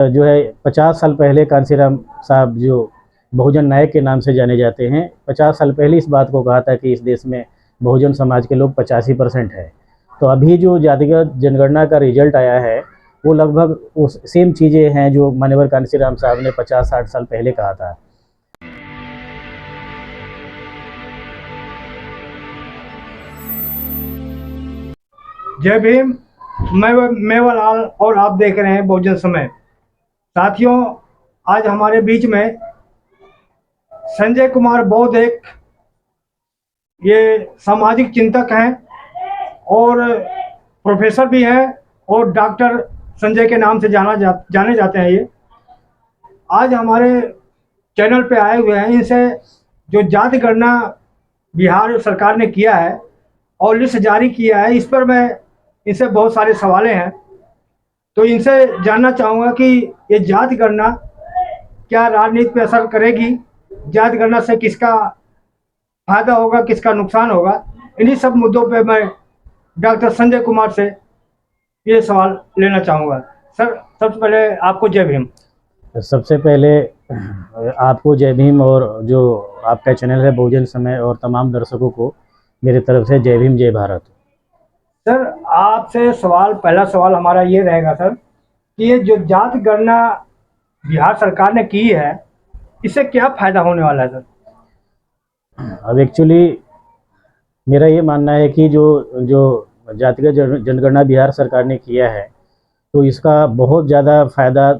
जो है 50 साल पहले कांसीराम साहब जो बहुजन नायक के नाम से जाने जाते हैं, 50 साल पहले इस बात को कहा था कि इस देश में बहुजन समाज के लोग 85% है। तो अभी जो जातिगत जनगणना का रिजल्ट आया है वो लगभग उस सेम चीज़ें हैं जो माननीय कांसीराम साहब ने 50-60 साल पहले कहा था। जय भीम। मैं मेवालाल और आप देख रहे हैं बहुजन समय। साथियों, आज हमारे बीच में संजय कुमार बौद्ध एक ये सामाजिक चिंतक हैं और प्रोफेसर भी हैं और डॉक्टर संजय के नाम से जाने जाते हैं। ये आज हमारे चैनल पे आए हुए हैं। इनसे जो जाति गणना बिहार सरकार ने किया है और लिस्ट जारी किया है, इस पर मैं इनसे बहुत सारे सवालें हैं। तो इनसे जानना चाहूँगा कि ये जाति गणना क्या राजनीति पे असर करेगी, जाति गणना से किसका फायदा होगा, किसका नुकसान होगा। इन्हीं सब मुद्दों पे मैं डॉक्टर संजय कुमार से ये सवाल लेना चाहूँगा। सर, सबसे पहले आपको जय भीम। सबसे पहले आपको जय भीम और जो आपका चैनल है बहुजन समय और तमाम दर्शकों को मेरी तरफ से जय भीम जय भारत। सर, आपसे पहला सवाल हमारा ये रहेगा सर कि ये जो जाति गणना बिहार सरकार ने की है, इससे क्या फायदा होने वाला है सर? अब एक्चुअली मेरा ये मानना है कि जो जो जातिगत जनगणना बिहार सरकार ने किया है तो इसका बहुत ज़्यादा फ़ायदा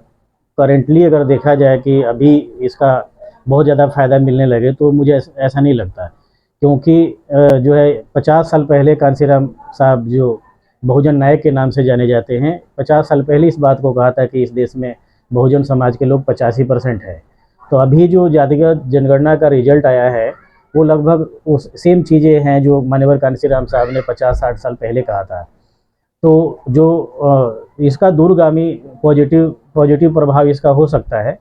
करेंटली अगर देखा जाए कि अभी इसका बहुत ज़्यादा फ़ायदा मिलने लगे तो मुझे ऐसा नहीं लगता, क्योंकि जो है 50 साल पहले कांसीराम साहब जो बहुजन नायक के नाम से जाने जाते हैं, 50 साल पहले इस बात को कहा था कि इस देश में बहुजन समाज के लोग 85% है। तो अभी जो जातिगत जनगणना का रिजल्ट आया है वो लगभग उस सेम चीज़ें हैं जो माननीय कांसीराम साहब ने 50-60 साल पहले कहा था। तो जो इसका दूरगामी पॉजिटिव प्रभाव इसका हो सकता है,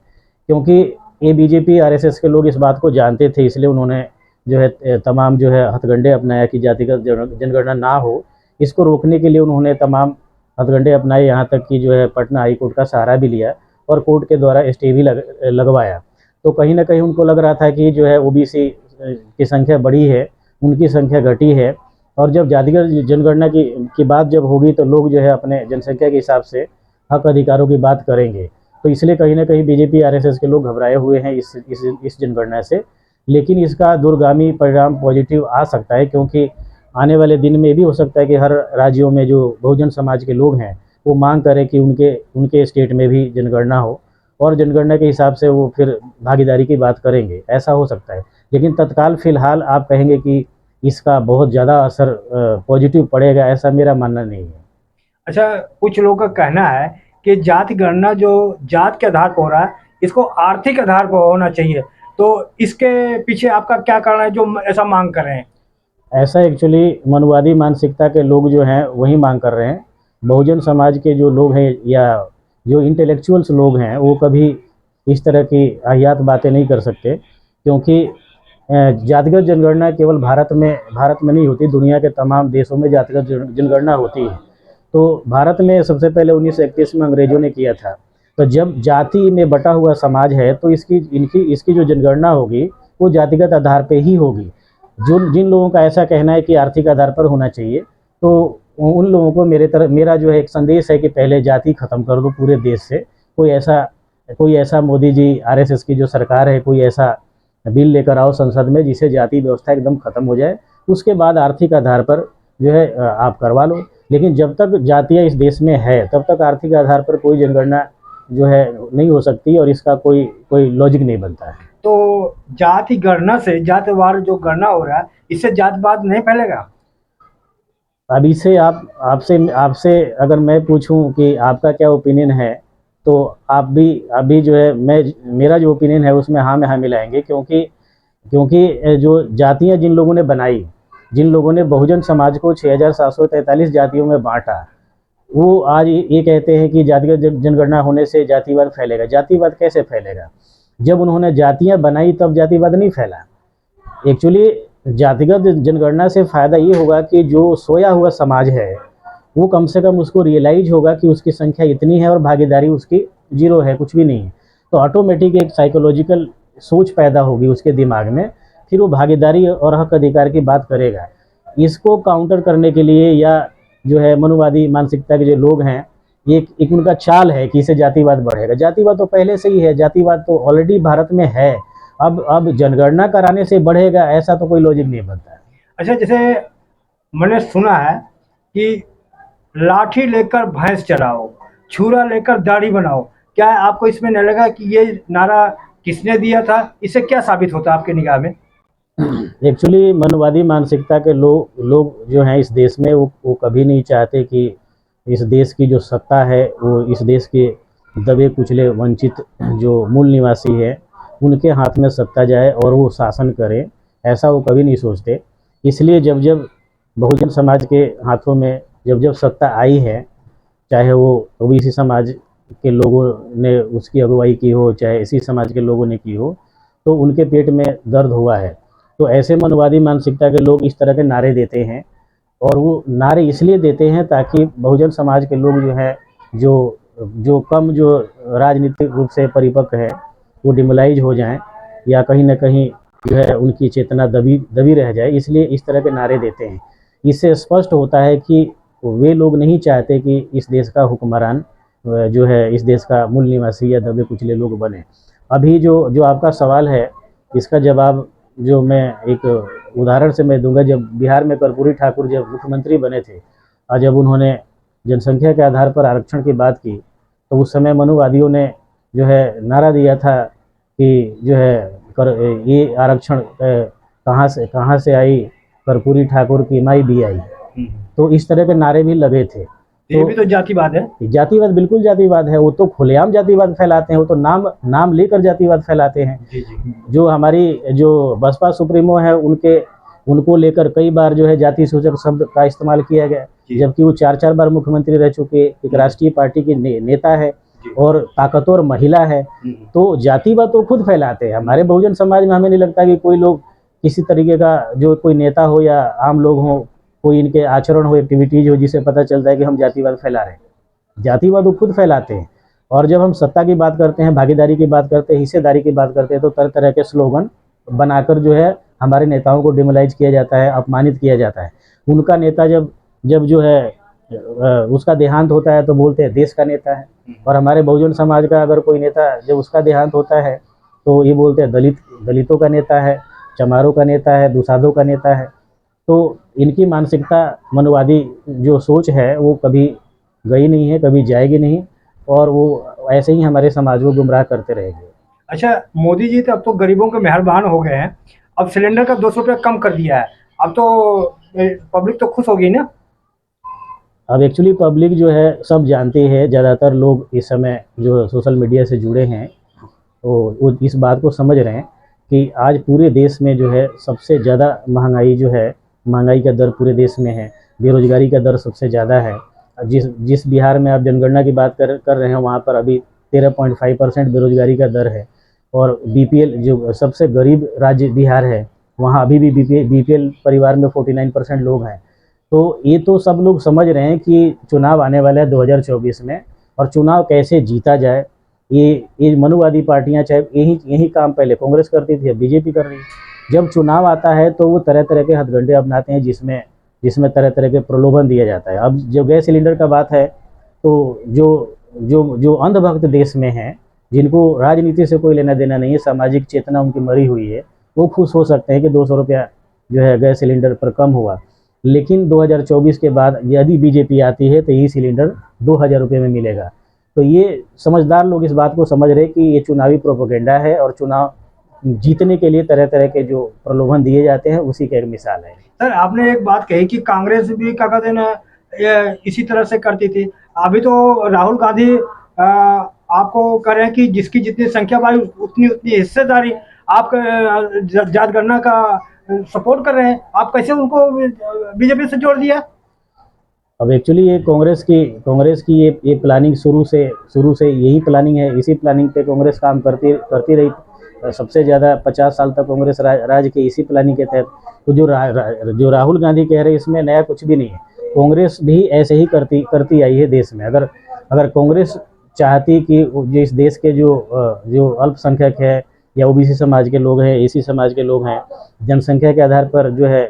क्योंकि ये बीजेपी आरएसएस के लोग इस बात को जानते थे, इसलिए उन्होंने जो है तमाम जो है हथकंडे अपनाया कि जातिगत जनगणना ना हो। इसको रोकने के लिए उन्होंने तमाम हथकंडे अपनाए, यहाँ तक कि जो है पटना हाई कोर्ट का सहारा भी लिया और कोर्ट के द्वारा स्टे भी लगवाया। तो कहीं ना कहीं उनको लग रहा था कि जो है ओबीसी की संख्या बढ़ी है, उनकी संख्या घटी है, और जब जातिगत जनगणना की बात जब होगी तो लोग जो है अपने जनसंख्या के हिसाब से हक अधिकारों की बात करेंगे। तो इसलिए कहीं ना कहीं बीजेपी आरएसएस के लोग घबराए हुए हैं इस जनगणना से। लेकिन इसका दूरगामी परिणाम पॉजिटिव आ सकता है, क्योंकि आने वाले दिन में भी हो सकता है कि हर राज्यों में जो बहुजन समाज के लोग हैं वो मांग करें कि उनके स्टेट में भी जनगणना हो, और जनगणना के हिसाब से वो फिर भागीदारी की बात करेंगे, ऐसा हो सकता है। लेकिन तत्काल फिलहाल आप कहेंगे कि इसका बहुत ज़्यादा असर पॉजिटिव पड़ेगा, ऐसा मेरा मानना नहीं है। अच्छा, कुछ लोगों का कहना है कि जाति गणना जो जात के आधार पर हो रहा है, इसको आर्थिक आधार पर होना चाहिए। तो इसके पीछे आपका क्या कारण है जो ऐसा मांग कर रहे हैं? ऐसा एक्चुअली मनवादी मानसिकता के लोग जो हैं वही मांग कर रहे हैं। बहुजन समाज के जो लोग हैं या जो इंटेलेक्चुअल्स लोग हैं वो कभी इस तरह की अहियात बातें नहीं कर सकते, क्योंकि जातिगत जनगणना केवल भारत में नहीं होती, दुनिया के तमाम देशों में जातिगत जनगणना होती है। तो भारत में सबसे पहले 1931 में अंग्रेजों ने किया था। तो जब जाति में बटा हुआ समाज है तो इसकी जो जनगणना होगी वो जातिगत आधार पे ही होगी। जिन लोगों का ऐसा कहना है कि आर्थिक आधार पर होना चाहिए, तो उन लोगों को मेरा जो है एक संदेश है कि पहले जाति खत्म कर दो पूरे देश से। कोई ऐसा मोदी जी आरएसएस की जो सरकार है, कोई ऐसा बिल लेकर आओ संसद में जिसे जाति व्यवस्था एकदम खत्म हो जाए, उसके बाद आर्थिक आधार पर जो है आप करवा लो। लेकिन जब तक जातियाँ इस देश में है तब तक आर्थिक आधार पर कोई जनगणना जो है नहीं हो सकती, और इसका कोई लॉजिक नहीं बनता है। तो जाति गणना से, जातिवार जो गणना हो रहा है, इससे जातिवाद नहीं फैलेगा? अब इसे आपसे आपसे अगर मैं पूछूं कि आपका क्या ओपिनियन है, तो आप भी अभी जो है मेरा जो ओपिनियन है उसमें हाँ में हाँ मिलाएंगे, क्योंकि जो जातियां जिन लोगों ने बनाई, जिन लोगों ने बहुजन समाज को 6743 जातियों में बांटा, वो आज ये कहते हैं कि जातिगत जनगणना होने से जातिवाद फैलेगा। जातिवाद कैसे फैलेगा? जब उन्होंने जातियां बनाई तब जातिवाद नहीं फैला। एक्चुअली जातिगत जनगणना से फ़ायदा ये होगा कि जो सोया हुआ समाज है वो कम से कम उसको रियलाइज होगा कि उसकी संख्या इतनी है और भागीदारी उसकी जीरो है, कुछ भी नहीं है। तो ऑटोमेटिक एक साइकोलॉजिकल सोच पैदा होगी उसके दिमाग में, फिर वो भागीदारी और हक अधिकार की बात करेगा। इसको काउंटर करने के लिए या जो है मनुवादी मानसिकता के जो लोग हैं, एक उनका चाल है कि इससे जातिवाद बढ़ेगा। जातिवाद तो पहले से ही है, जातिवाद तो ऑलरेडी भारत में है। अब जनगणना कराने से बढ़ेगा, ऐसा तो कोई लॉजिक नहीं बनता है। अच्छा, जैसे मैंने सुना है कि लाठी लेकर भैंस चराओ, छुरा लेकर दाढ़ी बनाओ, क्या आपको इसमें नहीं लगा कि ये नारा किसने दिया था? इससे क्या साबित होता है आपके निगाह में? एक्चुअली मनवादी मानसिकता के लोग जो हैं इस देश में, वो कभी नहीं चाहते कि इस देश की जो सत्ता है वो इस देश के दबे कुचले वंचित जो मूल निवासी है उनके हाथ में सत्ता जाए और वो शासन करें, ऐसा वो कभी नहीं सोचते। इसलिए जब जब बहुजन समाज के हाथों में जब जब सत्ता आई है, चाहे वो ओबीसी समाज के लोगों ने उसकी अगुवाई की हो, चाहे इसी समाज के लोगों ने की हो, तो उनके पेट में दर्द हुआ है। तो ऐसे मनवादी मानसिकता के लोग इस तरह के नारे देते हैं, और वो नारे इसलिए देते हैं ताकि बहुजन समाज के लोग जो है जो जो कम जो राजनीतिक रूप से परिपक्व है वो डिमोलाइज हो जाएं, या कहीं ना कहीं जो है उनकी चेतना दबी दबी रह जाए, इसलिए इस तरह के नारे देते हैं। इससे स्पष्ट होता है कि वे लोग नहीं चाहते कि इस देश का हुक्मरान जो है इस देश का मूल निवासी या दबे कुचले लोग बने। अभी जो जो आपका सवाल है, इसका जवाब जो मैं एक उदाहरण से मैं दूंगा। जब बिहार में कर्पूरी ठाकुर जब मुख्यमंत्री बने थे और जब उन्होंने जनसंख्या के आधार पर आरक्षण की बात की, तो उस समय मनुवादियों ने जो है नारा दिया था कि जो है ये आरक्षण कहाँ से आई, कर्पूरी ठाकुर की माई दी आई। तो इस तरह के नारे भी लगे थे। ये भी तो जातिवाद है। जातिवाद बिल्कुल जातिवाद है, वो तो खुलेआम जातिवाद फैलाते हैं, वो तो नाम लेकर जातिवाद फैलाते हैं। जी जी। जो हमारी जो बसपा सुप्रीमो है उनको लेकर कई बार जो है जाति सूचक शब्द का इस्तेमाल किया गया, जबकि वो 4 बार मुख्यमंत्री रह चुके, एक राष्ट्रीय पार्टी के नेता है और ताकतवर महिला है। तो जातिवाद तो खुद फैलाते हैं। हमारे बहुजन समाज में हमें नहीं लगता कि कोई लोग किसी तरीके का जो कोई नेता हो या आम लोग हो, कोई इनके आचरण हो, एक्टिविटीज हो, जिससे पता चलता है कि हम जातिवाद फैला रहे हैं। जातिवाद वो खुद फैलाते हैं। और जब हम सत्ता की बात करते हैं, भागीदारी की बात करते हैं, हिस्सेदारी की बात करते हैं, तो तरह तरह के स्लोगन बनाकर जो है हमारे नेताओं को डिमोलाइज किया जाता है, अपमानित किया जाता है। उनका नेता जब जब जो है उसका देहांत होता है तो बोलते हैं देश का नेता है, और हमारे बहुजन समाज का अगर कोई नेता जब उसका देहांत होता है तो ये बोलते हैं दलितों का नेता है, चमारों का नेता है, दुसाधों का नेता है। तो इनकी मानसिकता मनवादी जो सोच है वो कभी गई नहीं है, कभी जाएगी नहीं, और वो ऐसे ही हमारे समाज को गुमराह करते रहेंगे। अच्छा, मोदी जी तो अब तो गरीबों के मेहरबान हो गए हैं, अब सिलेंडर का 200 रुपया कम कर दिया है, अब तो पब्लिक तो खुश होगी ना? अब एक्चुअली पब्लिक जो है सब जानती है, ज़्यादातर लोग इस समय जो सोशल मीडिया से जुड़े हैं तो वो इस बात को समझ रहे हैं कि आज पूरे देश में जो है सबसे ज़्यादा महंगाई जो है, महंगाई का दर पूरे देश में है, बेरोजगारी का दर सबसे ज़्यादा है। जिस बिहार में आप जनगणना की बात कर रहे हैं वहाँ पर अभी 13.5% बेरोजगारी का दर है, और बीपीएल जो सबसे गरीब राज्य बिहार है वहाँ अभी भी बीपीएल परिवार में 49% लोग हैं। तो ये तो सब लोग समझ रहे हैं कि चुनाव आने वाला है 2024 में, और चुनाव कैसे जीता जाए। ये मनुवादी पार्टियां, चाहे यही काम पहले कांग्रेस करती थी, अब बीजेपी कर रही है। जब चुनाव आता है तो वो तरह तरह के हथकंडे अपनाते हैं, जिसमें तरह तरह के प्रलोभन दिया जाता है। अब जो गैस सिलेंडर का बात है, तो जो अंधभक्त देश में हैं, जिनको राजनीति से कोई लेना देना नहीं है, सामाजिक चेतना उनकी मरी हुई है, वो खुश हो सकते हैं कि 200 रुपया जो है गैस सिलेंडर पर कम हुआ। लेकिन 2024 के बाद यदि बीजेपी आती है तो ये सिलेंडर 2000 रुपये में मिलेगा। तो ये समझदार लोग इस बात को समझ रहे कि ये चुनावी प्रोपेगेंडा है, और चुनाव जीतने के लिए तरह तरह के जो प्रलोभन दिए जाते हैं उसी का एक मिसाल है। सर, आपने एक बात कही कि कांग्रेस भी क्या कहते हैं ना, इसी तरह से करती थी। अभी तो राहुल गांधी आपको कह रहे हैं कि जिसकी जितनी संख्या बढ़ी उतनी उतनी हिस्सेदारी, आप जनगणना का सपोर्ट कर रहे हैं। आप कैसे उनको बीजेपी से जोड़ दिया? अब एक्चुअली ये कांग्रेस की ये प्लानिंग शुरू से यही प्लानिंग है। इसी प्लानिंग पे कांग्रेस काम करती रही। सबसे ज़्यादा 50 साल तक कांग्रेस राज की इसी प्लानिंग के तहत। तो जो राहुल गांधी कह रहे हैं इसमें नया कुछ भी नहीं है। कांग्रेस भी ऐसे ही करती आई है देश में। अगर कांग्रेस चाहती कि जो इस देश के जो अल्पसंख्यक है या ओबीसी समाज के लोग हैं, एसी समाज के लोग हैं, जनसंख्या के आधार पर जो है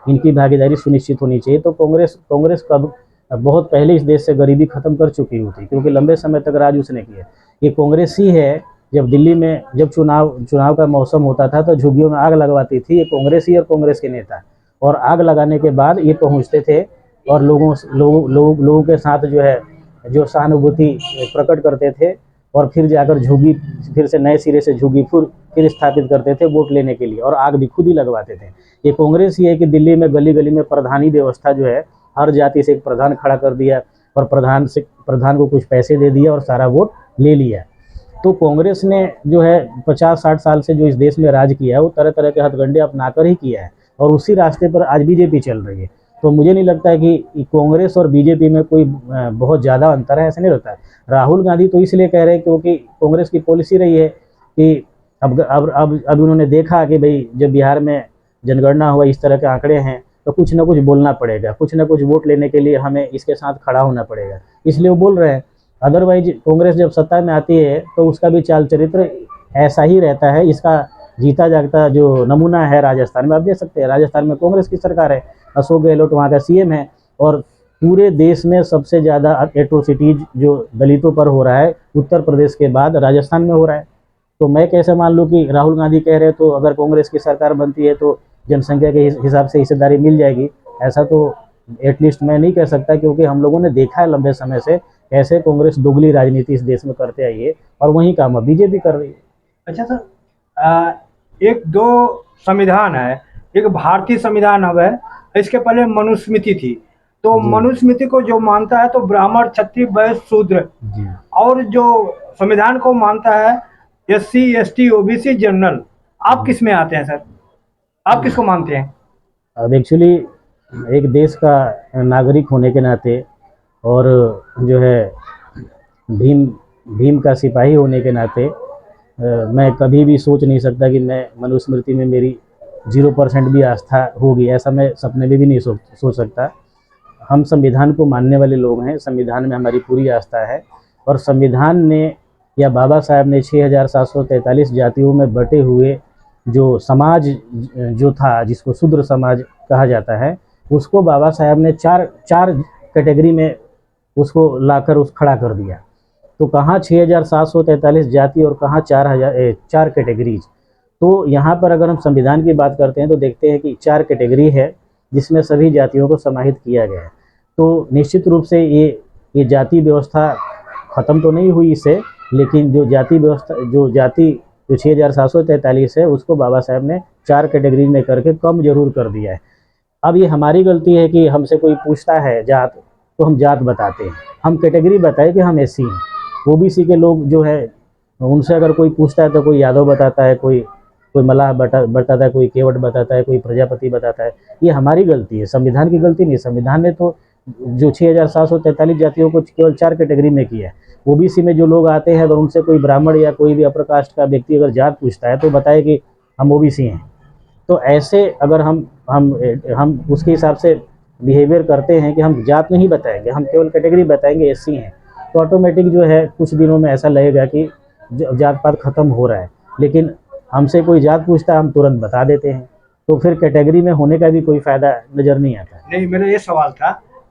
इनकी भागीदारी सुनिश्चित होनी चाहिए। तो कांग्रेस कब बहुत पहले इस देश से गरीबी खत्म कर चुकी होती, क्योंकि लंबे समय तक राज उसने किया। ये कांग्रेस ही है, जब दिल्ली में जब चुनाव का मौसम होता था तो झुग्गियों में आग लगवाती थी ये कांग्रेस ही और कांग्रेस के नेता, और आग लगाने के बाद ये पहुंचते थे और लोगों के साथ जो है जो सहानुभूति प्रकट करते थे, और फिर जाकर झुग्गी फिर से नए सिरे से झुग्गी फिर स्थापित करते थे वोट लेने के लिए, और आग भी खुद ही लगवाते थे। ये कांग्रेस ही है कि दिल्ली में गली गली में प्रधानी व्यवस्था जो है, हर जाति से एक प्रधान खड़ा कर दिया और प्रधान को कुछ पैसे दे दिया और सारा वोट ले लिया। तो कांग्रेस ने जो है 50-60 साल से जो इस देश में राज किया है वो तरह तरह के हथकंडे अपनाकर ही किया है, और उसी रास्ते पर आज बीजेपी चल रही है। तो मुझे नहीं लगता है कि कांग्रेस और बीजेपी में कोई बहुत ज़्यादा अंतर है, ऐसा नहीं लगता है। राहुल गांधी तो इसलिए कह रहे हैं क्योंकि कांग्रेस की पॉलिसी रही है कि अब उन्होंने देखा कि भाई जब बिहार में जनगणना हुआ, इस तरह के आंकड़े हैं, तो कुछ ना कुछ बोलना पड़ेगा, कुछ ना कुछ वोट लेने के लिए हमें इसके साथ खड़ा होना पड़ेगा, इसलिए वो बोल रहे हैं। अदरवाइज कांग्रेस जब सत्ता में आती है तो उसका भी चाल चरित्र ऐसा ही रहता है। इसका जीता जागता जो नमूना है राजस्थान में, आप देख सकते हैं राजस्थान में कांग्रेस की सरकार है, अशोक गहलोत वहाँ का सीएम है, और पूरे देश में सबसे ज़्यादा एट्रोसिटीज जो दलितों पर हो रहा है उत्तर प्रदेश के बाद राजस्थान में हो रहा है। तो मैं कैसे मान लूँ कि राहुल गांधी कह रहे हैं तो अगर कांग्रेस की सरकार बनती है तो जनसंख्या के हिसाब से हिस्सेदारी मिल जाएगी, ऐसा तो एटलीस्ट मैं नहीं कह सकता, क्योंकि हम लोगों ने देखा है लंबे समय से कैसे कांग्रेस दोगली राजनीति इस देश में करते आई है, और वही काम अब बीजेपी कर रही है। अच्छा सर, एक दो संविधान है, एक भारतीय संविधान अब है, इसके पहले मनुस्मृति थी। तो जी। मनुस्मृति को जो मानता है तो ब्राह्मण, क्षत्रिय, वैश्य, शूद्र, जी। और जो संविधान को मानता है एससी, एसटी, ओबीसी, जनरल। आप किस में आते हैं सर? आप किसको मानते हैं? अब एक्चुअली एक देश का नागरिक होने के नाते और जो है भीम का सिपाही होने के नाते मैं कभी भी सोच नहीं सकता कि मैं मनुस्मृति में मेरी 0% भी आस्था होगी, ऐसा मैं सपने में भी नहीं सोच सकता। हम संविधान को मानने वाले लोग हैं, संविधान में हमारी पूरी आस्था है, और संविधान ने या बाबा साहब ने 6743 जातियों में बटे हुए जो समाज जो था, जिसको शूद्र समाज कहा जाता है, उसको बाबा साहब ने चार कैटेगरी में उसको लाकर खड़ा कर दिया। तो कहाँ 6743 जाति और कहाँ 4 कैटेगरीज। तो यहाँ पर अगर हम संविधान की बात करते हैं तो देखते हैं कि 4 कैटेगरी है जिसमें सभी जातियों को समाहित किया गया है। तो निश्चित रूप से ये जाति व्यवस्था ख़त्म तो नहीं हुई इससे, लेकिन जो जाति व्यवस्था जो 6743 है उसको बाबा साहब ने 4 कैटेगरी में करके कम जरूर कर दिया है। अब ये हमारी गलती है कि हमसे कोई पूछता है जात तो हम जात बताते हैं, हम कैटेगरी बताए कि हम एससी हैं। ओबीसी के लोग जो है उनसे अगर कोई पूछता है तो कोई यादव बताता है, कोई मल्लाह बताता है, कोई केवट बताता है, कोई प्रजापति बताता है। ये हमारी गलती है, संविधान की गलती नहीं। संविधान ने तो जो 6743 जातियों को केवल 4 कैटेगरी में किया है। ओबीसी में जो लोग आते हैं अगर उनसे कोई ब्राह्मण या कोई भी अपर कास्ट का व्यक्ति अगर जात पूछता है तो बताए कि हम ओबीसी हैं। तो ऐसे अगर हम उसके हिसाब से बिहेवियर करते हैं कि हम जात नहीं बताएंगे, हम केवल कैटेगरी बताएंगे एससी हैं, तो ऑटोमेटिक जो है कुछ दिनों में ऐसा लगेगा कि जात पात खत्म हो रहा है। लेकिन हमसे कोई जात पूछता है हम तुरंत बता देते हैं, तो फिर कैटेगरी में होने का भी कोई फायदा नज़र नहीं आता। नहीं, मेरा ये सवाल था,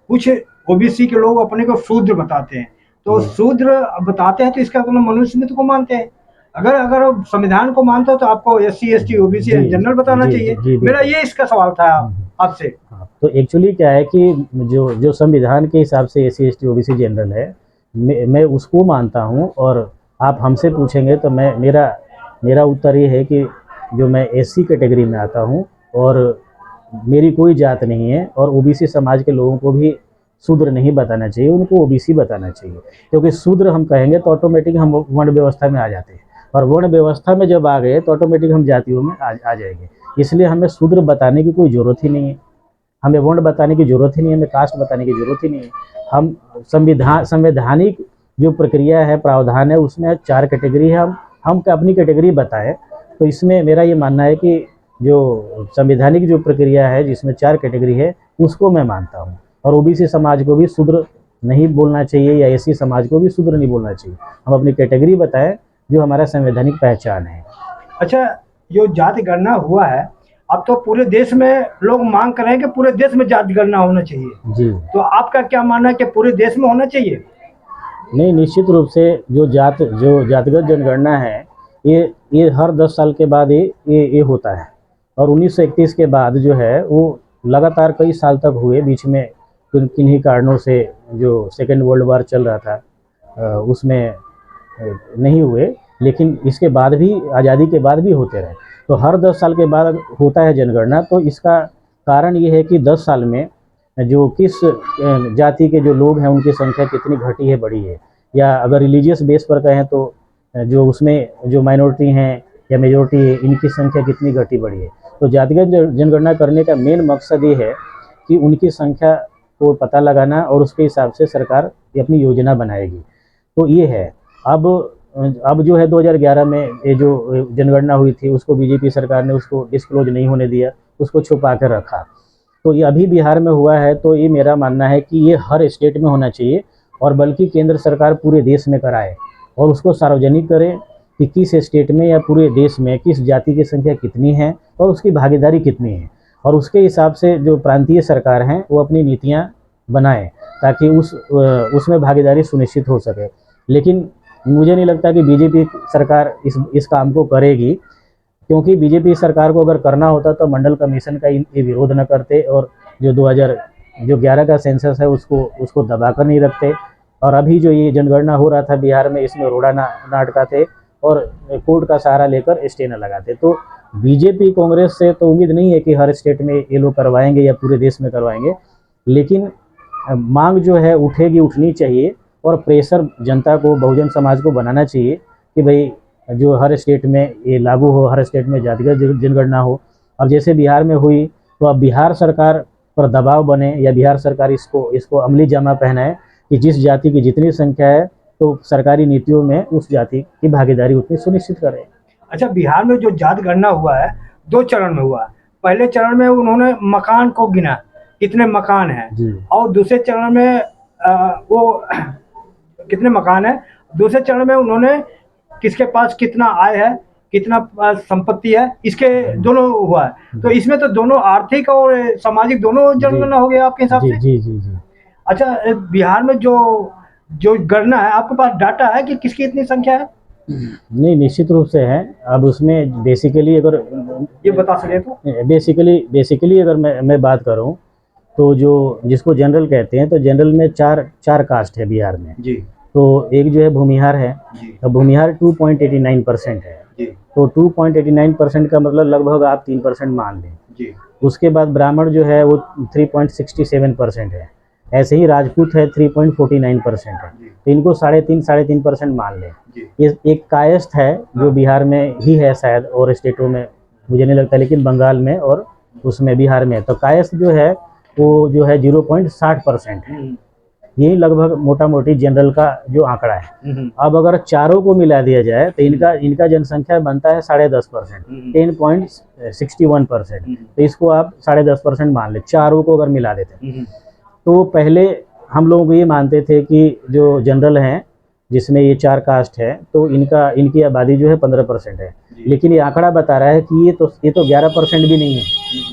कुछ ओबीसी के लोग अपने को शूद्र बताते हैं, तो शूद्र बताते हैं तो इसका मतलब मनुस्मृति को मानते हैं। अगर संविधान को मानते हो तो आपको एससी, एसटी, ओबीसी, जनरल बताना चाहिए। मेरा ये इसका सवाल था आपसे। तो एक्चुअली क्या है कि जो संविधान के हिसाब से एससी, एसटी, ओबीसी, जनरल है, मैं उसको मानता हूँ। और आप हमसे पूछेंगे तो मेरा उत्तर ये है कि जो मैं एससी कैटेगरी में आता हूँ और मेरी कोई जात नहीं है, और ओबीसी समाज के लोगों को भी शूद्र नहीं बताना चाहिए, उनको ओबीसी बताना चाहिए। क्योंकि शूद्र हम कहेंगे तो ऑटोमेटिक हम वर्ण व्यवस्था में आ जाते हैं, और वर्ण व्यवस्था में जब आ गए तो ऑटोमेटिक हम जातियों में आ जाएंगे। इसलिए हमें शूद्र बताने की कोई ज़रूरत ही नहीं है, हमें वर्ण बताने की ज़रूरत ही नहीं है, हमें कास्ट बताने की ज़रूरत ही नहीं है। हम संवैधानिक जो प्रक्रिया है, प्रावधान है, उसमें 4 कैटेगरी है, हम अपनी कैटेगरी बताएं। तो इसमें मेरा ये मानना है कि जो संवैधानिक जो प्रक्रिया है जिसमें 4 कैटेगरी है उसको मैं मानता हूँ, और ओबीसी समाज को भी शूद्र नहीं बोलना चाहिए या एससी समाज को भी शूद्र नहीं बोलना चाहिए। हम अपनी कैटेगरी बताएं जो हमारा संवैधानिक पहचान है। अच्छा, जो जाति गणना हुआ है, अब तो पूरे देश में लोग मांग कर रहे हैं कि पूरे देश में जाति गणना होना चाहिए। जी तो आपका क्या मानना है कि पूरे देश में होना चाहिए? नहीं, निश्चित रूप से जो जातिगत जनगणना है ये हर 10 साल के बाद ये होता है। और 1931 के बाद जो है वो लगातार कई साल तक हुए, बीच में किन्हीं कारणों से जो सेकेंड वर्ल्ड वार चल रहा था उसमें नहीं हुए, लेकिन इसके बाद भी, आज़ादी के बाद भी होते रहे। तो हर 10 साल के बाद होता है जनगणना। तो इसका कारण ये है कि 10 साल में जो किस जाति के जो लोग हैं उनकी संख्या कितनी घटी है, बढ़ी है, या अगर रिलीजियस बेस पर कहें तो जो उसमें जो माइनॉरिटी हैं या मेजॉरिटी है इनकी संख्या कितनी घटी बढ़ी है। तो जातिगत जनगणना करने का मेन मकसद ये है कि उनकी संख्या को पता लगाना और उसके हिसाब से सरकार अपनी योजना बनाएगी। तो ये है। अब जो है 2011 में ये जो जनगणना हुई थी उसको बीजेपी सरकार ने उसको डिस्क्लोज नहीं होने दिया, उसको छुपा कर रखा। तो ये अभी बिहार में हुआ है। तो ये मेरा मानना है कि ये हर स्टेट में होना चाहिए, और बल्कि केंद्र सरकार पूरे देश में कराए और उसको सार्वजनिक करे कि किस स्टेट में या पूरे देश में किस जाति की संख्या कितनी है और उसकी भागीदारी कितनी है, और उसके हिसाब से जो प्रांतीय सरकार हैं वो अपनी नीतियां बनाएं ताकि उसमें भागीदारी सुनिश्चित हो सके। लेकिन मुझे नहीं लगता कि बीजेपी सरकार इस काम को करेगी, क्योंकि बीजेपी सरकार को अगर करना होता तो मंडल कमीशन का ये विरोध न करते और जो 2011 का सेंसस है उसको दबाकर नहीं रखते। और अभी जो ये जनगणना हो रहा था बिहार में, इसमें रोड़ा ना अटकाते और कोर्ट का सहारा लेकर स्टे न लगाते। तो बीजेपी कांग्रेस से तो उम्मीद नहीं है कि हर स्टेट में ये लोग करवाएंगे या पूरे देश में करवाएंगे, लेकिन मांग जो है उठेगी, उठनी चाहिए, और प्रेशर जनता को, बहुजन समाज को बनाना चाहिए कि भाई जो हर स्टेट में ये लागू हो, हर स्टेट में जातिगत जनगणना हो। अब जैसे बिहार में हुई तो अब बिहार सरकार पर दबाव बने या बिहार सरकार इसको अमली जामा पहनाए कि जिस जाति की जितनी संख्या है तो सरकारी नीतियों में उस जाति की भागीदारी उतनी सुनिश्चित करे। अच्छा, बिहार में जो जाति गणना हुआ है 2 चरण में हुआ है। पहले चरण में उन्होंने मकान को गिना, कितने मकान हैं, जी और दूसरे चरण में वो कितने मकान है, दूसरे चरण में उन्होंने किसके पास कितना आय है, कितना संपत्ति है, इसके दोनों हुआ है। तो इसमें तो दोनों आर्थिक और सामाजिक दोनों जनगणना हो गया आपके हिसाब जी से? जी जी जी अच्छा, बिहार में जो गणना है, आपके पास डाटा है कि किसकी इतनी संख्या है? नहीं, निश्चित रूप से है। अब उसमें बेसिकली अगर ये बता सके तो। बेसिकली अगर मैं बात करूं तो जो जिसको जनरल कहते हैं, तो जनरल में चार कास्ट है बिहार में। जी तो एक जो है भूमिहार है। जी तो भूमिहार 2.89% है। जी तो 2.89% का मतलब लगभग आप 3% मान लें। जी उसके बाद ब्राह्मण जो है वो 3.67% है। ऐसे ही राजपूत है 3.49% है। जी तो इनको 3.5% मान लें। जी ये एक कायस्थ है जो बिहार में ही है शायद, और स्टेटों में मुझे नहीं लगता, लेकिन बंगाल में और उसमें बिहार में। तो कायस्थ जो है वो जो है 0.60% है। यही लगभग मोटा मोटी जनरल का जो आंकड़ा है। अब अगर चारों को मिला दिया जाए तो इनका जनसंख्या बनता है 10.5%, 10.61%। तो इसको आप 10.5% मान ले, चारों को अगर मिला देते। तो पहले हम लोग ये मानते थे कि जो जनरल हैं जिसमें ये 4 कास्ट है तो इनकी आबादी जो है 15% है। लेकिन ये आंकड़ा बता रहा है कि ये तो 11% भी नहीं है,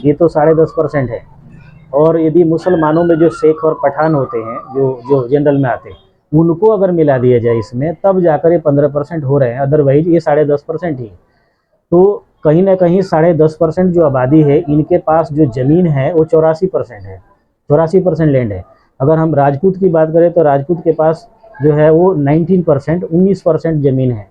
ये तो 10.5% है। और यदि मुसलमानों में जो शेख और पठान होते हैं जो जनरल में आते हैं, उनको अगर मिला दिया जाए इसमें, तब जाकर ये 15% हो रहे हैं। अदरवाइज ये 10.5% ही। तो कहीं ना कहीं 10.5% जो आबादी है, इनके पास जो ज़मीन है वो 84% है, 84% लैंड है। अगर हम राजपूत की बात करें तो राजपूत के पास जो है वो 19% ज़मीन है।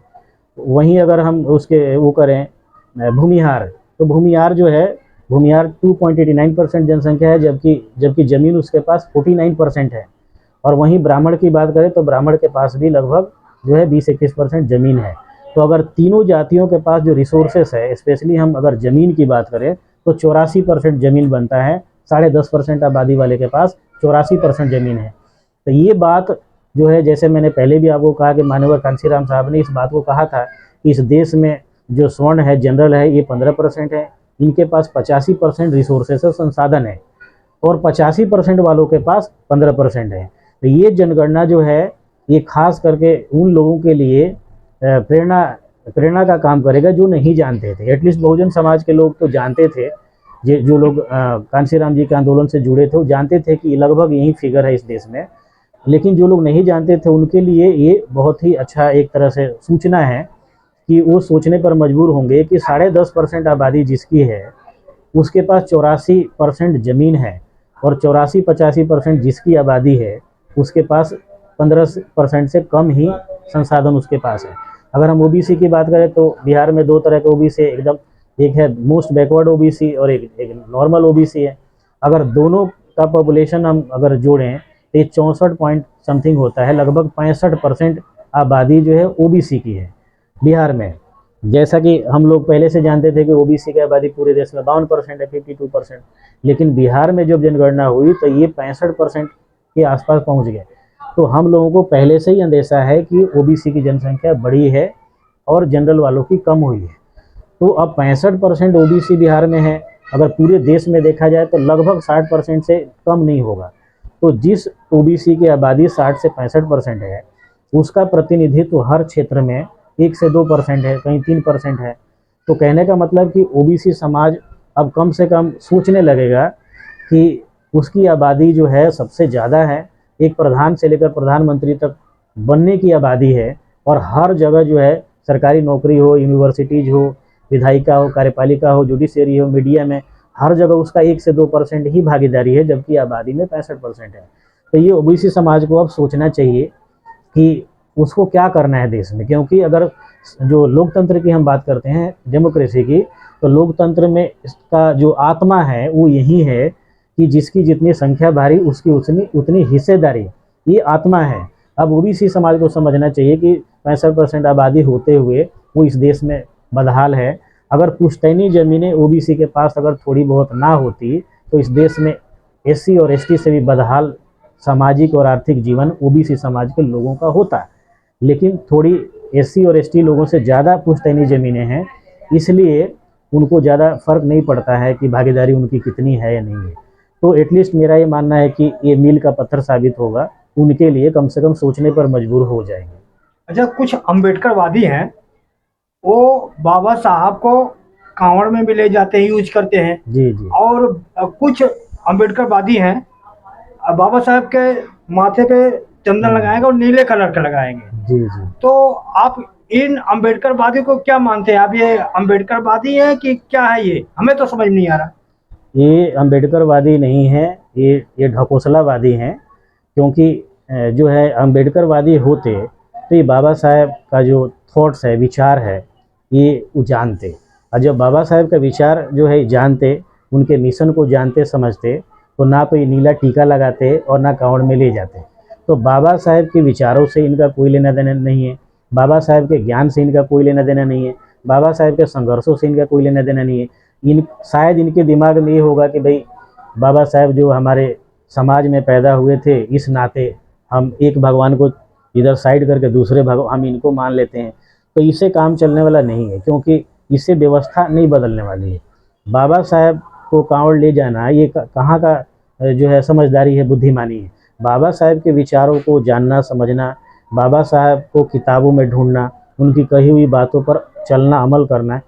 वहीं अगर हम उसके वो करें भूमिहार, तो भूमिहार जो है, भूमिहार 2.89% जनसंख्या है, जबकि ज़मीन उसके पास 49% है। और वहीं ब्राह्मण की बात करें तो ब्राह्मण के पास भी लगभग जो है 20-21% ज़मीन है। तो अगर तीनों जातियों के पास जो रिसोर्सेस है, स्पेशली हम अगर ज़मीन की बात करें तो 84% ज़मीन बनता है। 10.5% आबादी वाले के पास 84% ज़मीन है। तो ये बात जो है, जैसे मैंने पहले भी आपको कहा कि माननीय कांशीराम साहब ने इस बात को कहा था कि इस देश में जो स्वर्ण है, जनरल है, ये 15% है। इनके पास 85% रिसोर्सेस संसाधन है और 85% वालों के पास 15% है। तो ये जनगणना जो है ये खास करके उन लोगों के लिए प्रेरणा प्रेरणा का काम करेगा जो नहीं जानते थे। एटलीस्ट बहुजन समाज के लोग तो जानते थे, जो लोग कांशीराम जी के आंदोलन से जुड़े थे वो जानते थे कि लगभग यही फिगर है इस देश में। लेकिन जो लोग नहीं जानते थे उनके लिए ये बहुत ही अच्छा एक तरह से सूचना है कि वो सोचने पर मजबूर होंगे कि 10.5% आबादी जिसकी है उसके पास 84% ज़मीन है, और 84-85% जिसकी आबादी है उसके पास 15% से कम ही संसाधन उसके पास है। अगर हम ओबीसी की बात करें तो बिहार में दो तरह के ओबीसी है, एकदम एक है मोस्ट बैकवर्ड ओबीसी और एक नॉर्मल ओबीसी है। अगर दोनों का पॉपुलेशन हम अगर जोड़ें तो ये 64 पॉइंट समथिंग होता है, लगभग 65% आबादी जो है ओबीसी की है बिहार में। जैसा कि हम लोग पहले से जानते थे कि ओबीसी की आबादी पूरे देश में 52% है, 52%, लेकिन बिहार में जब जनगणना हुई तो ये 65% के आसपास पहुंच गए। तो हम लोगों को पहले से ही अंदेशा है कि ओबीसी की जनसंख्या बड़ी है और जनरल वालों की कम हुई है। तो अब 65% ओबीसी बिहार में है, अगर पूरे देश में देखा जाए तो लगभग 60% से कम नहीं होगा। तो जिस ओबीसी की आबादी 60 से 65% है उसका प्रतिनिधित्व हर क्षेत्र में 1 से 2% है, कहीं 3% है। तो कहने का मतलब कि ओबीसी समाज अब कम से कम सोचने लगेगा कि उसकी आबादी जो है सबसे ज़्यादा है, एक प्रधान से लेकर प्रधानमंत्री तक बनने की आबादी है, और हर जगह जो है सरकारी नौकरी हो, यूनिवर्सिटीज़ हो, विधायिका हो, कार्यपालिका हो, जुडिशरी हो, मीडिया में, हर जगह उसका 1 से 2% ही भागीदारी है, जबकि आबादी में 65% है। तो ये ओबीसी समाज को अब सोचना चाहिए कि उसको क्या करना है देश में, क्योंकि अगर जो लोकतंत्र की हम बात करते हैं, डेमोक्रेसी की, तो लोकतंत्र में इसका जो आत्मा है वो यही है कि जिसकी जितनी संख्या भारी उसकी उतनी उतनी हिस्सेदारी, ये आत्मा है। अब ओबीसी समाज को समझना चाहिए कि 65% आबादी होते हुए वो इस देश में बदहाल है। अगर पुश्तैनी ज़मीनें ओबीसी के पास अगर थोड़ी बहुत ना होती तो इस देश में एससी और एसटी से भी बदहाल सामाजिक और आर्थिक जीवन ओबीसी समाज के लोगों का होता। लेकिन थोड़ी एससी और एसटी लोगों से ज़्यादा पुश्तैनी ज़मीनें हैं, इसलिए उनको ज़्यादा फर्क नहीं पड़ता है कि भागीदारी उनकी कितनी है या नहीं है। तो एटलीस्ट मेरा ये मानना है कि ये मील का पत्थर साबित होगा, उनके लिए कम से कम सोचने पर मजबूर हो जाएंगे। अच्छा, कुछ अम्बेडकरवादी हैं, वो बाबा साहब को कांवड़ में भी ले जाते हैं, यूज करते हैं। जी जी और कुछ अम्बेडकरवादी हैं, बाबा साहब के माथे पे चंदन लगाएंगे और नीले कलर का लगाएंगे। जी जी तो आप इन अम्बेडकरवादी को क्या मानते हैं? आप ये अम्बेडकरवादी है कि क्या है? ये हमें तो समझ नहीं आ रहा। ये अम्बेडकरवादी नहीं है, ये ढकोसलावादी हैं। क्योंकि जो है अम्बेडकरवादी होते तो ये बाबा साहेब का जो थॉट्स है, विचार है, ये वो जानते। और जब बाबा साहेब का विचार जो है जानते, उनके मिशन को जानते समझते, तो ना तो ये नीला टीका लगाते और ना कांवड़ में ले जाते। तो बाबा साहेब के विचारों से इनका कोई लेना देना नहीं है, बाबा साहेब के ज्ञान से इनका कोई लेना देना नहीं है, बाबा साहेब के संघर्षों से इनका कोई लेना देना नहीं है। इन शायद इनके दिमाग में ये होगा कि भाई बाबा साहेब जो हमारे समाज में पैदा हुए थे, इस नाते हम एक भगवान को इधर साइड करके दूसरे भगवान हम इनको मान लेते हैं। तो इससे काम चलने वाला नहीं है, क्योंकि इससे व्यवस्था नहीं बदलने वाली है। बाबा साहेब को कांवड़ ले जाना ये कहाँ का जो है समझदारी है, बुद्धिमानी है। बाबा साहेब के विचारों को जानना समझना, बाबा साहेब को किताबों में ढूंढना, उनकी कही हुई बातों पर चलना अमल करना,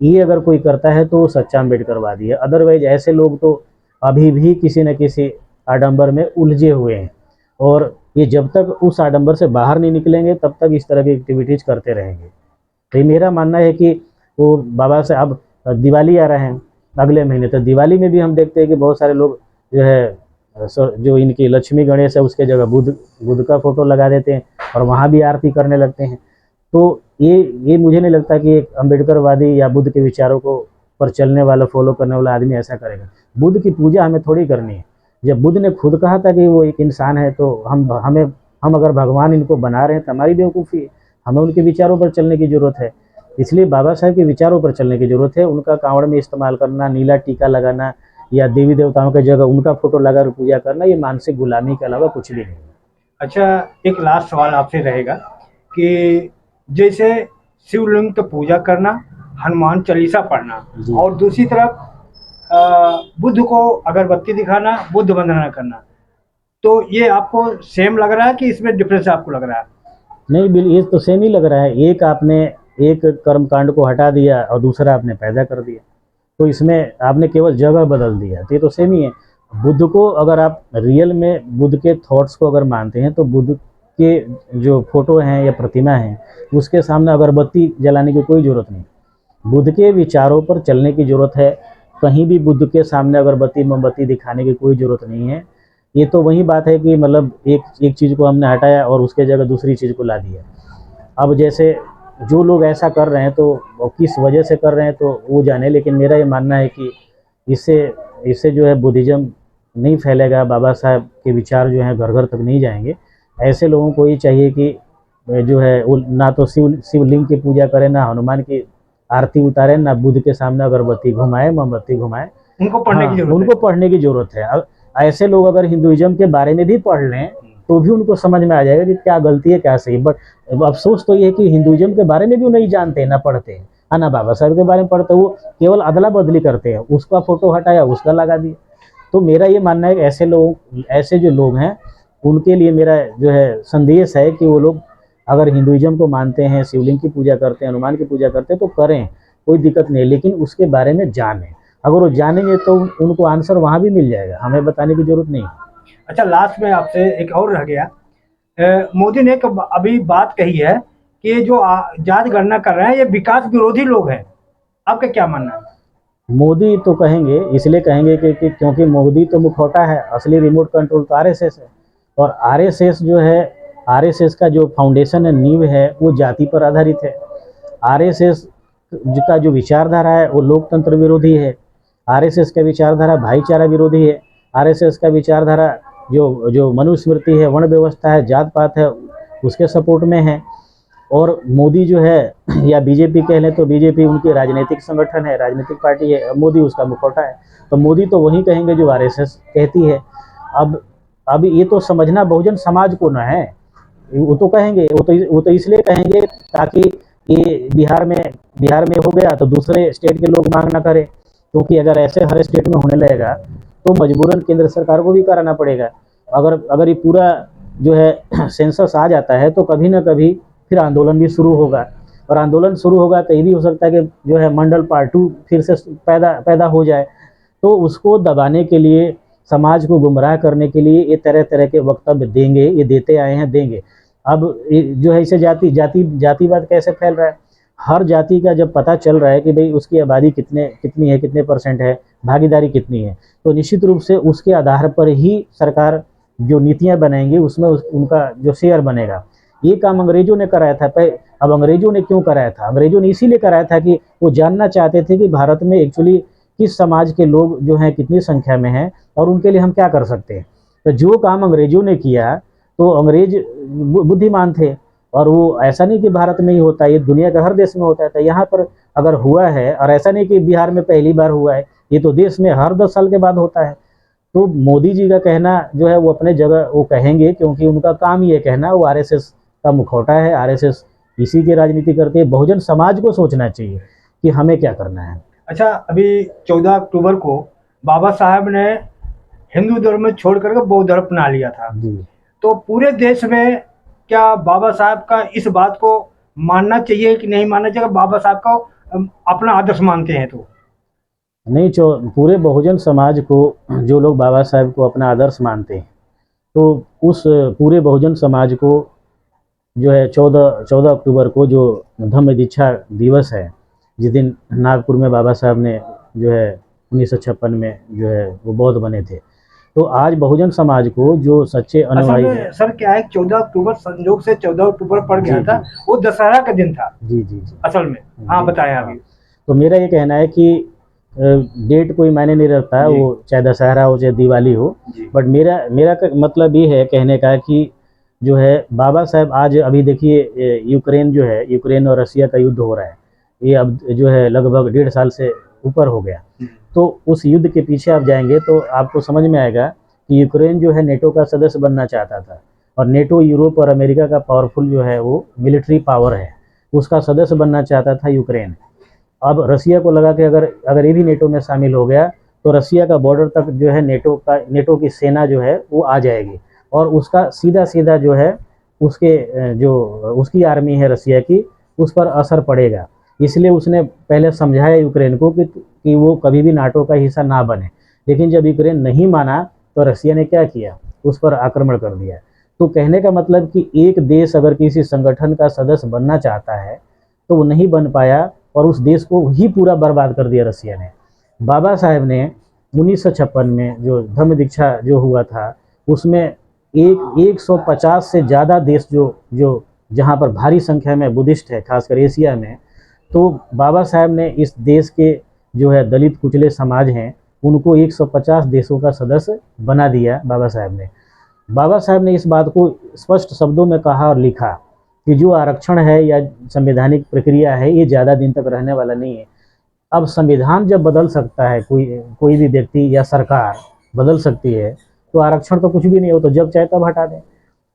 ये अगर कोई करता है तो वो सच्चा अम्बेडकरवादी है। अदरवाइज ऐसे लोग तो अभी भी किसी न किसी आडंबर में उलझे हुए हैं, और ये जब तक उस आडंबर से बाहर नहीं निकलेंगे तब तक इस तरह की एक्टिविटीज़ करते रहेंगे। तो ये मेरा मानना है कि वो बाबा से अब दिवाली आ रहे हैं अगले महीने, तो दिवाली में भी हम देखते हैं कि बहुत सारे लोग जो है जो इनकी लक्ष्मी गणेश है उसके जगह बुद्ध का फोटो लगा देते हैं और वहाँ भी आरती करने लगते हैं। तो ये मुझे नहीं लगता कि एक अम्बेडकरवादी या बुद्ध के विचारों को पर चलने वाला, फॉलो करने वाला आदमी ऐसा करेगा। बुद्ध की पूजा हमें थोड़ी करनी है। जब बुद्ध ने खुद कहा था कि वो एक इंसान है, तो हम अगर भगवान इनको बना रहे हैं तो हमारी बेवकूफ़ी है, हमें उनके विचारों पर चलने की ज़रूरत है। इसलिए बाबा साहेब के विचारों पर चलने की ज़रूरत है। उनका कांवड़ में इस्तेमाल करना, नीला टीका लगाना या देवी देवताओं की जगह उनका फोटो लगाकर पूजा करना, ये मानसिक गुलामी के अलावा कुछ भी नहीं है। अच्छा, एक लास्ट सवाल आपसे रहेगा कि जैसे शिवलिंग की पूजा करना, हनुमान चालीसा पढ़ना, जी और दूसरी तरफ बुद्ध को अगरबत्ती दिखाना, बुद्ध वंदना करना, तो ये आपको सेम लग रहा है कि इसमें डिफरेंस आपको लग रहा है? नहीं, बिल ये तो सेम ही लग रहा है। एक आपने एक कर्मकांड को हटा दिया और दूसरा आपने पैदा कर दिया, तो इसमें आपने केवल जगह बदल दिया, तो ये तो सेम ही है। बुद्ध को अगर आप रियल में बुद्ध के थॉट्स को अगर मानते हैं, तो बुद्ध के जो फोटो हैं या प्रतिमा है, उसके सामने अगरबत्ती जलाने की कोई ज़रूरत नहीं। बुद्ध के विचारों पर चलने की ज़रूरत है। कहीं भी बुद्ध के सामने अगरबत्ती मोमबत्ती दिखाने की कोई ज़रूरत नहीं है। ये तो वही बात है कि मतलब एक एक चीज़ को हमने हटाया और उसके जगह दूसरी चीज़ को ला दिया। अब जैसे जो लोग ऐसा कर रहे हैं, तो वो किस वजह से कर रहे हैं तो वो जाने, लेकिन मेरा ये मानना है कि इससे इससे जो है बुद्धिज़्म नहीं फैलेगा, बाबा साहब के विचार जो हैं घर घर तक नहीं जाएंगे। ऐसे लोगों को ये चाहिए कि जो है वो ना तो शिवलिंग की पूजा करें, ना हनुमान की आरती उतारें, ना बुद्ध के सामने अगरबत्ती घुमाएं, मोमबत्ती घुमाएं। उनको पढ़ने की हाँ, जरूरत है। उनको पढ़ने की ज़रूरत है। अब ऐसे लोग अगर हिंदुइज़्म के बारे में भी पढ़ लें, तो भी उनको समझ में आ जाएगा कि क्या गलती है, क्या सही। बट अफ़सोस तो ये है कि हिंदुइज़्म के बारे में भी वो नहीं जानते हैं, ना पढ़ते हैं, ना बाबा साहब के बारे में पढ़ते हैं। वो केवल अदला-बदली करते हैं, उसका फ़ोटो हटाया, उसका लगा दिया। तो मेरा ये मानना है कि ऐसे जो लोग हैं, उनके लिए मेरा जो है संदेश है कि वो लोग अगर हिंदुइज़्म को मानते हैं, शिवलिंग की पूजा करते हैं, हनुमान की पूजा करते हैं, तो करें, कोई दिक्कत नहीं है, लेकिन उसके बारे में जानें। अगर वो जानेंगे तो उनको आंसर वहाँ भी मिल जाएगा, हमें बताने की ज़रूरत नहीं है। अच्छा, लास्ट में आपसे एक और रह गया। मोदी ने एक अभी बात कही है कि ये जो जाति गणना कर रहे हैं ये विकास विरोधी लोग हैं। आपका क्या मानना है? मोदी तो कहेंगे, इसलिए कहेंगे कि क्योंकि मोदी तो मुखौटा है, असली रिमोट कंट्रोल तो आरएसएस है। और आरएसएस जो है, आरएसएस का जो फाउंडेशन है, नींव है, वो जाति पर आधारित है। आरएसएस का जो विचारधारा है वो लोकतंत्र विरोधी है। आरएसएस का विचारधारा भाईचारा विरोधी है। आरएसएस का विचारधारा जो जो मनुस्मृति है, वर्ण व्यवस्था है, जात पात है, उसके सपोर्ट में है। और मोदी जो है या बीजेपी कह लें, तो बीजेपी उनकी राजनीतिक संगठन है, राजनीतिक पार्टी है, मोदी उसका मुखौटा है। तो मोदी तो वही कहेंगे जो आरएसएस कहती है। अब ये तो समझना बहुजन समाज को न है। वो तो कहेंगे, वो तो इसलिए कहेंगे ताकि ये बिहार में हो गया तो दूसरे स्टेट के लोग मांग ना करें, क्योंकि अगर ऐसे हर स्टेट में होने लगेगा तो मजबूरन केंद्र सरकार को भी कराना पड़ेगा। अगर ये पूरा जो है सेंसस आ जाता है, तो कभी ना कभी फिर आंदोलन भी शुरू होगा। और आंदोलन शुरू होगा तो ये भी हो सकता है कि जो है मंडल पार्ट 2 फिर से पैदा हो जाए। तो उसको दबाने के लिए, समाज को गुमराह करने के लिए ये तरह तरह के वक्तव्य देंगे, ये देते आए हैं, देंगे। अब जो है इसे जातिवाद कैसे फैल रहा है। हर जाति का जब पता चल रहा है कि भाई उसकी आबादी कितनी है, कितने परसेंट है, भागीदारी कितनी है, तो निश्चित रूप से उसके आधार पर ही सरकार जो नीतियां बनाएंगी उसमें उनका जो शेयर बनेगा। ये काम अंग्रेजों ने कराया था। अब अंग्रेजों ने क्यों कराया था? अंग्रेजों ने इसीलिए कराया था कि वो जानना चाहते थे कि भारत में एक्चुअली किस समाज के लोग जो हैं कितनी संख्या में हैं, और उनके लिए हम क्या कर सकते हैं। तो जो काम अंग्रेजों ने किया, तो अंग्रेज बुद्धिमान थे। और वो ऐसा नहीं कि भारत में ही होता है, ये दुनिया के हर देश में होता है। तो यहाँ पर अगर हुआ है, और ऐसा नहीं कि बिहार में पहली बार हुआ है, ये तो देश में हर 10 साल के बाद होता है। तो मोदी जी का कहना जो है वो अपने जगह वो कहेंगे, क्योंकि उनका काम ये कहना, वो आरएसएस का मुखौटा है। आरएसएस इसी की राजनीति करती है। बहुजन समाज को सोचना चाहिए कि हमें क्या करना है। अच्छा, अभी 14 अक्टूबर को बाबा साहब ने हिंदू धर्म छोड़ करके बौद्ध धर्म अपना लिया था। जी, तो पूरे देश में क्या बाबा साहब का इस बात को मानना चाहिए कि नहीं मानना चाहिए? बाबा साहब को अपना आदर्श मानते हैं तो? नहीं, पूरे बहुजन समाज को, जो लोग बाबा साहब को अपना आदर्श मानते हैं, तो उस पूरे बहुजन समाज को जो है 14 अक्टूबर को जो धम्म दीक्षा दिवस है, जिस दिन नागपुर में बाबा साहब ने जो है 1956 में जो है वो बौद्ध बने थे, तो आज बहुजन समाज को जो सच्चे असल अनुयायी में हैं। सर क्या है, 14 अक्टूबर संयोग से 14 अक्टूबर पड़ गया जी था, जी वो दशहरा का दिन था जी जी जी असल में। हाँ, जी, बताएं हाँ। अभी। तो मेरा ये कहना है कि डेट कोई मायने नहीं रखता है, जी वो चाहे दशहरा हो चाहे दिवाली हो। जी बट मेरा मेरा मतलब ये है कहने का कि जो है बाबा साहब आज, अभी देखिए यूक्रेन जो है, यूक्रेन और रसिया का युद्ध हो रहा है। ये अब जो है लगभग 1.5 साल से ऊपर हो गया। तो उस युद्ध के पीछे आप जाएंगे तो आपको समझ में आएगा कि यूक्रेन जो है नेटो का सदस्य बनना चाहता था। और नेटो यूरोप और अमेरिका का पावरफुल जो है वो मिलिट्री पावर है, उसका सदस्य बनना चाहता था यूक्रेन। अब रसिया को लगा कि अगर अगर ये भी नेटो में शामिल हो गया, तो रसिया का बॉर्डर तक जो है नेटो की सेना जो है वो आ जाएगी। और उसका सीधा सीधा जो है उसके जो उसकी आर्मी है रसिया की, उस पर असर पड़ेगा। इसलिए उसने पहले समझाया यूक्रेन को कि वो कभी भी नाटो का हिस्सा ना बने। लेकिन जब यूक्रेन नहीं माना तो रसिया ने क्या किया, उस पर आक्रमण कर दिया। तो कहने का मतलब कि एक देश अगर किसी संगठन का सदस्य बनना चाहता है तो वो नहीं बन पाया, और उस देश को ही पूरा बर्बाद कर दिया रसिया ने। बाबा साहेब ने 1956 में जो धम्म दीक्षा जो हुआ था, उसमें 150 से ज़्यादा देश जो जो जहाँ पर भारी संख्या में बुद्धिस्ट है, खासकर एशिया में, तो बाबा साहेब ने इस देश के जो है दलित कुचले समाज हैं उनको 150 देशों का सदस्य बना दिया बाबा साहेब ने। बाबा साहब ने इस बात को स्पष्ट शब्दों में कहा और लिखा कि जो आरक्षण है या संवैधानिक प्रक्रिया है ये ज़्यादा दिन तक रहने वाला नहीं है। अब संविधान जब बदल सकता है, कोई भी व्यक्ति या सरकार बदल सकती है, तो आरक्षण तो कुछ भी नहीं हो, तो जब चाहे तब हटा दें।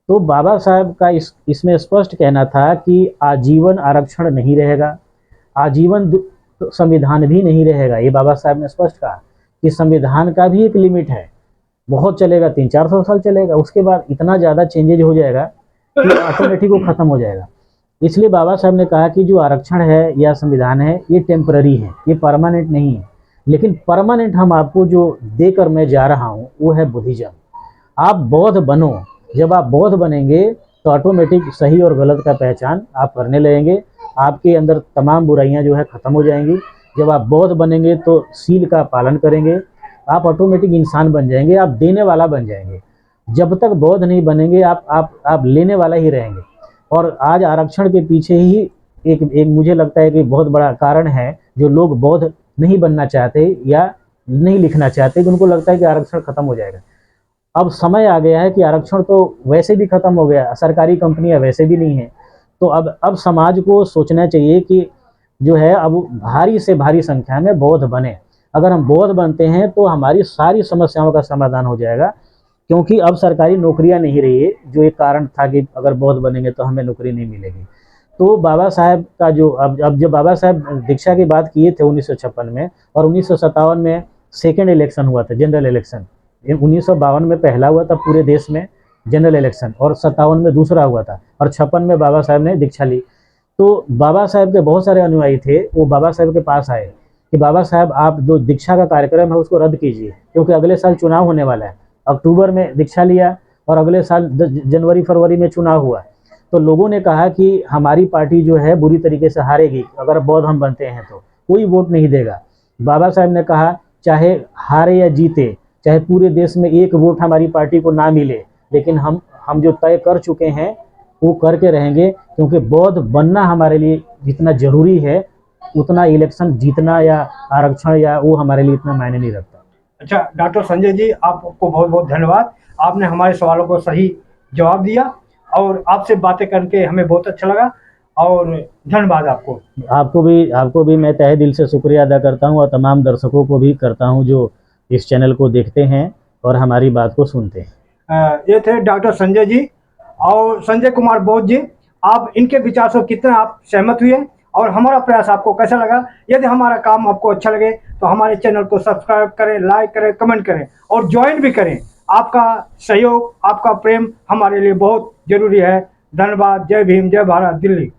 तो बाबा साहब का इसमें स्पष्ट कहना था कि आजीवन आरक्षण नहीं रहेगा, आजीवन संविधान भी नहीं रहेगा। ये बाबा साहब ने स्पष्ट कहा कि संविधान का भी एक लिमिट है, बहुत चलेगा 300-400 साल चलेगा, उसके बाद इतना ज़्यादा चेंजेज हो जाएगा कि ऑटोमेटिक वो ख़त्म हो जाएगा। इसलिए बाबा साहब ने कहा कि जो आरक्षण है या संविधान है ये टेम्पररी है, ये परमानेंट नहीं है। लेकिन परमानेंट हम आपको जो देकर मैं जा रहा हूँ वो है बुद्धिज्म। आप बौद्ध बनो, जब आप बौद्ध बनेंगे तो ऑटोमेटिक सही और गलत का पहचान आप करने लगेंगे, आपके अंदर तमाम बुराइयां जो है ख़त्म हो जाएंगी। जब आप बौद्ध बनेंगे तो सील का पालन करेंगे, आप ऑटोमेटिक इंसान बन जाएंगे, आप देने वाला बन जाएंगे। जब तक बौद्ध नहीं बनेंगे आप लेने वाला ही रहेंगे। और आज आरक्षण के पीछे ही एक मुझे लगता है कि बहुत बड़ा कारण है, जो लोग बौद्ध नहीं बनना चाहते या नहीं लिखना चाहते, कि उनको लगता है कि आरक्षण खत्म हो जाएगा। अब समय आ गया है कि आरक्षण तो वैसे भी खत्म हो गया, सरकारी कंपनियां वैसे भी नहीं है। तो अब समाज को सोचना चाहिए कि जो है अब भारी से भारी संख्या में बौद्ध बने। अगर हम बौद्ध बनते हैं तो हमारी सारी समस्याओं का समाधान हो जाएगा, क्योंकि अब सरकारी नौकरियां नहीं रही है, जो एक कारण था कि अगर बौद्ध बनेंगे तो हमें नौकरी नहीं मिलेगी। तो बाबा साहब का जो अब जब बाबा साहब दीक्षा की बात किए थे 1956 में, और 1957 में सेकेंड इलेक्शन हुआ था, जनरल इलेक्शन। 1952 में पहला हुआ था पूरे देश में जनरल इलेक्शन, और 57 में दूसरा हुआ था, और 56 में बाबा साहब ने दीक्षा ली। तो बाबा साहब के बहुत सारे अनुयायी थे, वो बाबा साहब के पास आए कि बाबा साहब आप जो दीक्षा का कार्यक्रम है उसको रद्द कीजिए, क्योंकि अगले साल चुनाव होने वाला है। अक्टूबर में दीक्षा लिया और अगले साल जनवरी फरवरी में चुनाव हुआ। तो लोगों ने कहा कि हमारी पार्टी जो है बुरी तरीके से हारेगी, अगर बौद्ध हम बनते हैं तो कोई वोट नहीं देगा। बाबा साहब ने कहा चाहे हारे या जीते, चाहे पूरे देश में एक वोट हमारी पार्टी को ना मिले, लेकिन हम जो तय कर चुके हैं वो करके रहेंगे, क्योंकि बौद्ध बनना हमारे लिए जितना जरूरी है उतना इलेक्शन जीतना या आरक्षण या वो हमारे लिए इतना मायने नहीं रखता। अच्छा डॉक्टर संजय जी, आपको बहुत बहुत धन्यवाद। आपने हमारे सवालों को सही जवाब दिया और आपसे बातें करके हमें बहुत अच्छा लगा, और धन्यवाद आपको। आपको भी मैं तहे दिल से शुक्रिया अदा करता हूँ, और तमाम दर्शकों को भी करता हूँ जो इस चैनल को देखते हैं और हमारी बात को सुनते हैं। ये थे डॉक्टर संजय जी और संजय कुमार बौद्ध जी। आप इनके विचार से कितना आप सहमत हुए और हमारा प्रयास आपको कैसा लगा? यदि हमारा काम आपको अच्छा लगे तो हमारे चैनल को सब्सक्राइब करें, लाइक करें, कमेंट करें और ज्वाइन भी करें। आपका सहयोग, आपका प्रेम हमारे लिए बहुत जरूरी है। धन्यवाद। जय भीम, जय भारत, दिल्ली।